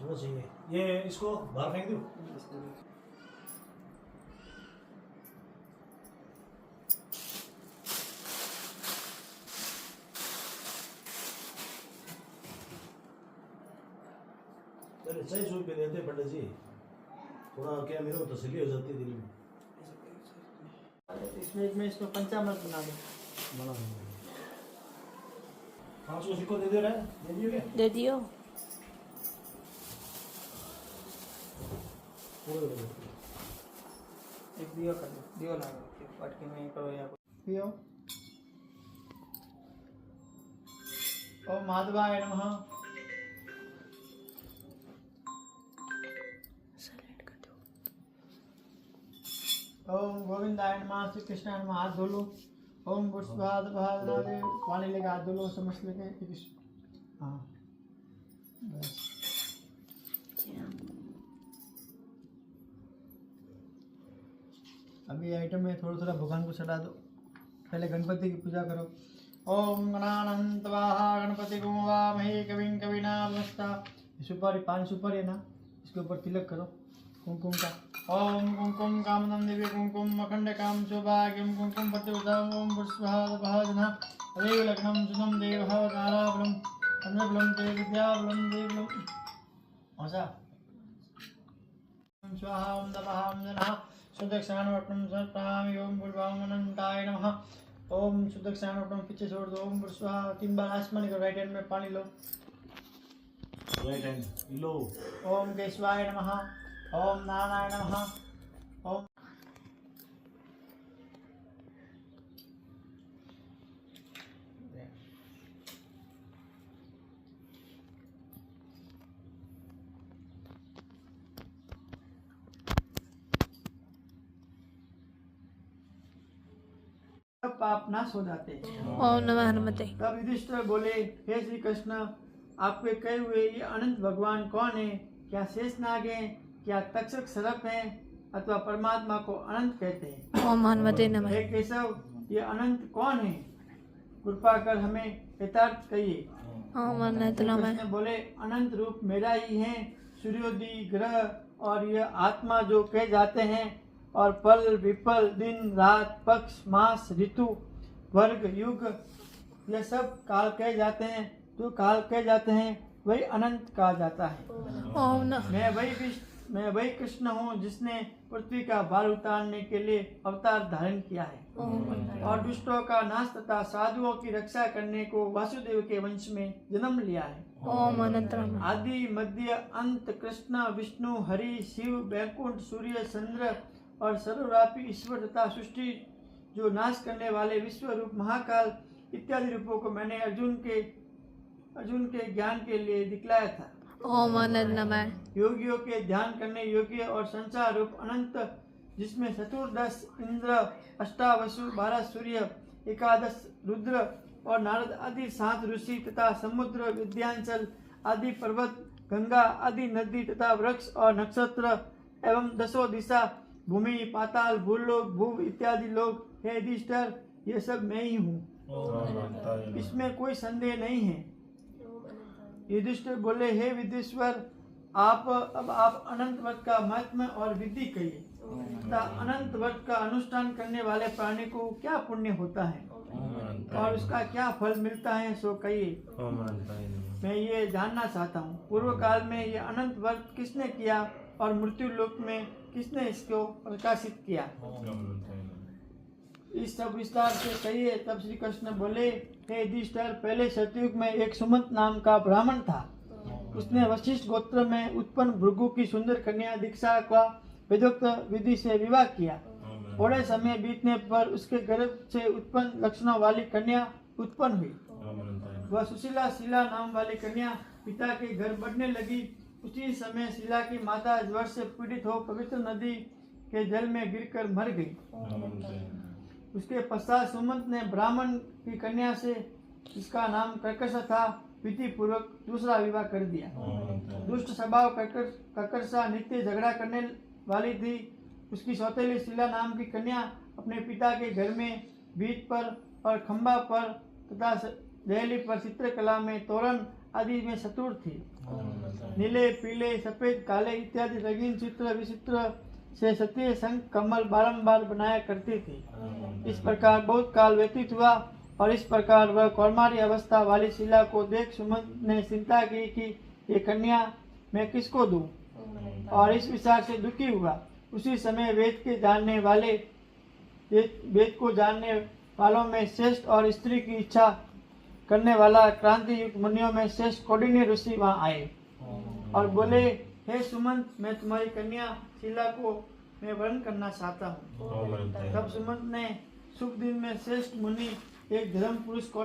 थोड़ा चाहिए। ये इसको बाहर फेंक दूँ? चलिए सही सूट भी देते पंडित जी, थोड़ा क्या मेरे को तसल्ली हो जाती है दिल में। इसमें इसको पंचामृत बना दो। बना दूंगा। हाँ उसको सिक्को दे दे रहा है, दे दियो क्या? दे दियो। पूरे दे दो। एक दियो कर दो, दियो लगाओ पटके में करो या दियो। ओम माधवाय नमः। ओम गोविंदाय नमः। श्री कृष्ण नमः। हाथ धो लो। ओम पुष्पाद भादनादे पानी लेके हाथ धो लो, समझ लेके। हाँ बस। अभी आइटम में थोड़ा थोड़ा भगवान को चढ़ा दो। पहले गणपति की पूजा करो। ओम गणानंत वाहा गणपति गुमवामहे कविं कविनामस्ता। सुपारी, 5 सुपारी है ना, इसके ऊपर तिलक करो कुमकुम का। ओम कुमकुम कामदम दिव्य कुमकुम अखंड काम सौभाग्यम कुमकुम पत्युदम। ओम पुष्पाद भाजना देव लग्नम सुनम देव ताराबलम अन्नबलम ते विद्याबलम देवलम। ऐसा स्वाहा ओम दमः ओम जनः सुदक्षाणवटम सर्वप्राणामि। ओम पूर्वामनंताय नमः। ओम सुदक्षाणवटम पीछे छोड़ दो। ओम स्वाहा 3 बार आसमानी को राइट हैंड में पानी लो। राइट हैंड लो। ओम केशवाय नमः। ओम नारायण नमः। ओम पाप नाश हो जाते हैं। ओम नमः हनुमते। तब युधिष्ठिर बोले, हे श्री कृष्ण, आपके कहे हुए ये अनंत भगवान कौन है? क्या शेषनाग है, क्या तक्षक सर्प है, अथवा परमात्मा को अनंत कहते हैं? ओम हनुमते नमः। हे केशव, ये अनंत कौन है? कृपा कर हमें यथार्थ कहिए। ओम अनंत नमः। कृष्ण बोले, अनंत रूप मेरा ही है। सूर्योदय ग्रह और यह आत्मा जो कहे जाते हैं, और पल विपल दिन रात पक्ष मास ऋतु वर्ग युग, यह सब काल कहे जाते हैं। जो काल कहे जाते हैं वही अनंत कहा जाता है। ओम न मैं वही कृष्ण हूँ जिसने पृथ्वी का भार उतारने के लिए अवतार धारण किया है और दुष्टों का नाश तथा साधुओं की रक्षा करने को वासुदेव के वंश में जन्म लिया है। ओम अनंत नमः। आदि मध्य अंत कृष्ण विष्णु हरि शिव बैकुंठ सूर्य चंद्र और सर्वव्यापी ईश्वर तथा सृष्टि जो नाश करने वाले विश्व रूप महाकाल इत्यादि रूपों को मैंने अर्जुन के ज्ञान के लिए दिखलाया था। ओम अनंत नमः। योगियों के ध्यान करने योग्य और संसार रूप अनंत, जिसमें चतुर्दश इंद्र, अष्टावसु 12 सूर्य, 11 रुद्र और नारद आदि 7 ऋषि तथा समुद्र विद्यांचल आदि पर्वत, गंगा आदि नदी तथा वृक्ष और नक्षत्र एवं 10 दिशा, भूमि पाताल भूलोक भूव इत्यादि लोग, हे युधिष्ठिर, ये सब मैं ही हूँ, इसमें कोई संदेह नहीं है। युधिष्ठिर बोले, हे विदेश्वर, अब आप अनंत व्रत का महत्व और विधि कहिए तथा अनंत व्रत का अनुष्ठान करने वाले प्राणी को क्या पुण्य होता है और उसका क्या फल मिलता है, सो कहिए। मैं ये जानना चाहता हूँ, पूर्व काल में ये अनंत व्रत किसने किया और मृत्यु लोक में किसने इसको प्रकाशित किया, इस सब विस्तार से कहिए। तब श्री कृष्ण बोले, हे युधिष्ठिर, पहले सतयुग में एक सुमंत नाम का ब्राह्मण था। उसने वशिष्ठ गोत्र में उत्पन्न भृगु की सुंदर कन्या दीक्षा का वेदोक्त विधि से विवाह किया। थोड़े समय बीतने पर उसके गर्भ से उत्पन्न लक्षणों वाली कन्या उत्पन्न हुई। वह सुशीला शीला नाम वाली कन्या पिता के घर बढ़ने लगी। उसी समय शीला की माता ज्वर से पीड़ित हो पवित्र नदी के जल में गिरकर मर गई। उसके पश्चात सुमंत ने ब्राह्मण की कन्या से, जिसका नाम कर्कश था, विधि पूर्वक दूसरा विवाह कर दिया। दुष्ट स्वभाव कर्कशा नित्य झगड़ा करने वाली थी। उसकी सौतेली शीला नाम की कन्या अपने पिता के घर में भीत पर और खंबा पर तथा दहली पर चित्रकला में तोरण आदि में चतुर थी। नीले, पीले, सफेद, काले इत्यादि रंगीन चित्र विचित्र से सत्य संग कमल बारंबार बनाया करती थी। इस प्रकार बहुत काल व्यतीत हुआ और इस प्रकार वह कौमारी अवस्था वाली शिला को देख सुमंत ने चिंता की कि ये कन्या मैं किसको दूं, और इस विचार से दुखी हुआ। उसी समय वेद को जानने वालों में श्रेष्ठ और स्त्री की इच्छा करने वाला क्रांति युक्त मुनियों में श्रेष्ठ कौंडिन्य ऋषि वहां आए और बोले, हे सुमंत, मैं तुम्हारी कन्या शीला को मैं वर्ण करना चाहता हूँ। तब सुमंत ने शुभ दिन में श्रेष्ठ मुनि एक धर्म पुरुष को